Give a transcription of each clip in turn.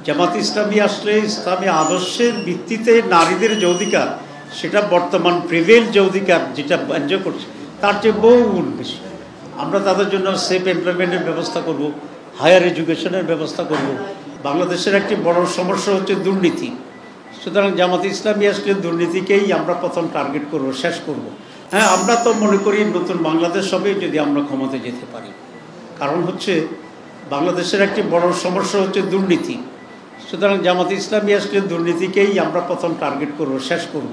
জামাত ইসলামী আসলে ইসলামী আদর্শের ভিত্তিতে নারীদের যে অধিকার সেটা বর্তমান প্রিভেল যে অধিকার যেটা এনজয় করছে তার চেয়ে বহু গুণ বেশি। আমরা তাদের জন্য সেফ এমপ্লয়মেন্টের ব্যবস্থা করব, হায়ার এডুকেশনের ব্যবস্থা করব। বাংলাদেশের একটি বড় সমস্যা হচ্ছে দুর্নীতি। সুতরাং জামাত ইসলামী আসলে দুর্নীতিকেই আমরা প্রথম টার্গেট করব, শেষ করব। হ্যাঁ, আমরা তো মনে করি নতুন বাংলাদেশ হবে যদি আমরা ক্ষমতায় যেতে পারি। কারণ হচ্ছে বাংলাদেশের একটি বড় সমস্যা হচ্ছে দুর্নীতি। সুতরাং জামাত ইসলামী আসলে দুর্নীতিকেই আমরা প্রথম টার্গেট করব, শেষ করব।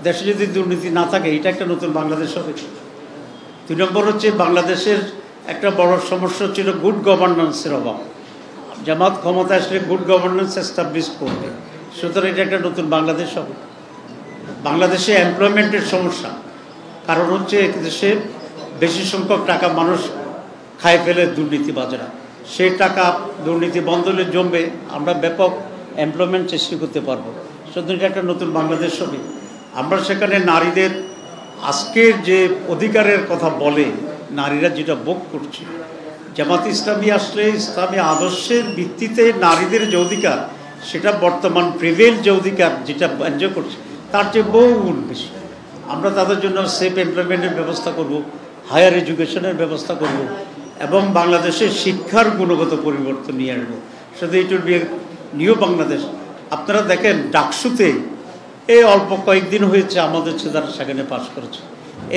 দেশে যদি দুর্নীতি না থাকে এটা একটা নতুন বাংলাদেশ হবে। 2 নম্বর হচ্ছে বাংলাদেশের একটা বড় সমস্যা ছিল গুড গভর্নেন্সের অভাব। জামাত ক্ষমতা আসলে গুড গভর্নেন্স এস্টাবলিশ করবে, সুতরাং এটা একটা নতুন বাংলাদেশ হবে। বাংলাদেশে এমপ্লয়মেন্টের সমস্যা, কারণ হচ্ছে দেশে বেশি সংখ্যক টাকা মানুষ খায় ফেলে দুর্নীতিবাজেরা। সেই টাকা দুর্নীতি বন্ধ হলে জমবে, আমরা ব্যাপক এমপ্লয়মেন্ট সৃষ্টি করতে পারবো। সুতরাং এটা একটা নতুন বাংলাদেশ হবে। আমরা সেখানে নারীদের আজকের যে অধিকারের কথা বলে নারীরা যেটা ভোগ করছে, জামাত ইসলামী আসলে ইসলামী আদর্শের ভিত্তিতে নারীদের যে অধিকার সেটা বর্তমান প্রিভেল যে অধিকার যেটা এনজয় করছে তার চেয়ে বহু গুণ বেশি। আমরা তাদের জন্য সেফ এমপ্লয়মেন্টের ব্যবস্থা করব, হায়ার এডুকেশনের ব্যবস্থা করব এবং বাংলাদেশের শিক্ষার গুণগত পরিবর্তন নিয়ে আসবো। শুধু it will be new Bangladesh. আপনারা দেখেন ডাকসুতে এই অল্প কয়েকদিন হয়েছে আমাদের ছেলেরা সেখানে পাস করেছে,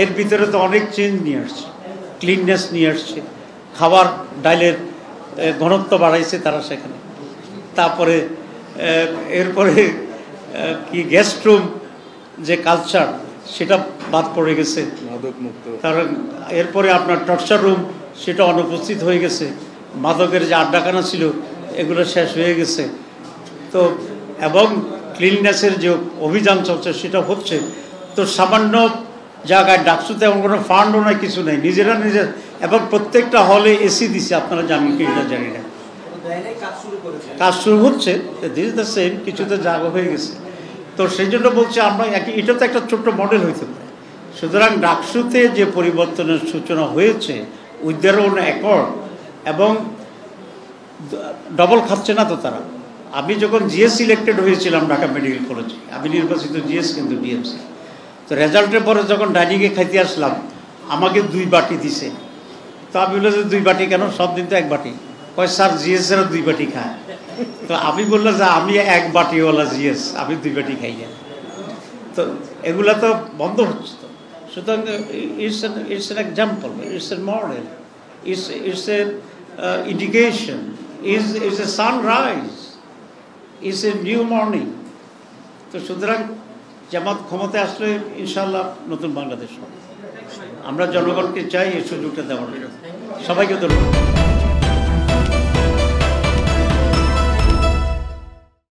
এর ভিতরে তো অনেক চেঞ্জ নিয়ে আসছে, ক্লিননেস নিয়ে আসছে, খাবার ডাইলের ঘনত্ব বাড়াইছে তারা সেখানে। তারপরে এরপরে কি গেস্ট রুম যে কালচার সেটা বাদ পড়ে গেছে, কারণ এরপরে আপনার টর্চার রুম সেটা অনুপস্থিত হয়ে গেছে, মাদকের যে আড্ডাখানা ছিল এগুলো শেষ হয়ে গেছে। তো এবং ক্লিননেসের যে অভিযান চলছে সেটা হচ্ছে। তো সামান্য জায়গায় ডাকসুতে এমন কোনো ফান্ডও নাই, কিছু নেই, নিজেরা নিজের। এবং প্রত্যেকটা হলে এসি দিছে, আপনারা জানেন কি এটা জানি না, কাজ শুরু হচ্ছে। দিস দ্য সেম, কিছুতে জায়গা হয়ে গেছে। তো সেই জন্য বলছি আমরা এটা তো একটা ছোট্ট মডেল হইতে পারে। সুতরাং ডাকসুতে যে পরিবর্তনের সূচনা হয়েছে উইথ দেয়ার ওন অ্যাকর্ড, এবং ডবল খাচ্ছে না তো তারা। আমি যখন জিএস সিলেক্টেড হয়েছিলাম ঢাকা মেডিকেল কলেজে, আমি নির্বাচিত জিএস কিন্তু ডিএমসি। তো রেজাল্টের পরে যখন ডাইনিংয়ে খাইতে আসলাম আমাকে 2 বাটি দিছে। তো আমি বললাম যে 2 বাটি কেন, সব দিন তো 1 বাটি। কয় স্যার জিএসেরা 2 বাটি খায়। তো আমি বললাম যে আমি 1 বাটিওয়ালা জিএস, আমি 2 বাটি খাই না। তো এগুলা তো বন্ধ হচ্ছে। তো সুতরাং it's an example, it's a model, it's a indication, it's a sunrise, it's a new morning. তো সুতরাং জামাত ক্ষমতায় আসলে ইনশাআল্লাহ নতুন বাংলাদেশ হবে। আমরা জনগণকে চাই এই সুযোগটা দেওয়ার জন্য। সবাইকে ধন্যবাদ।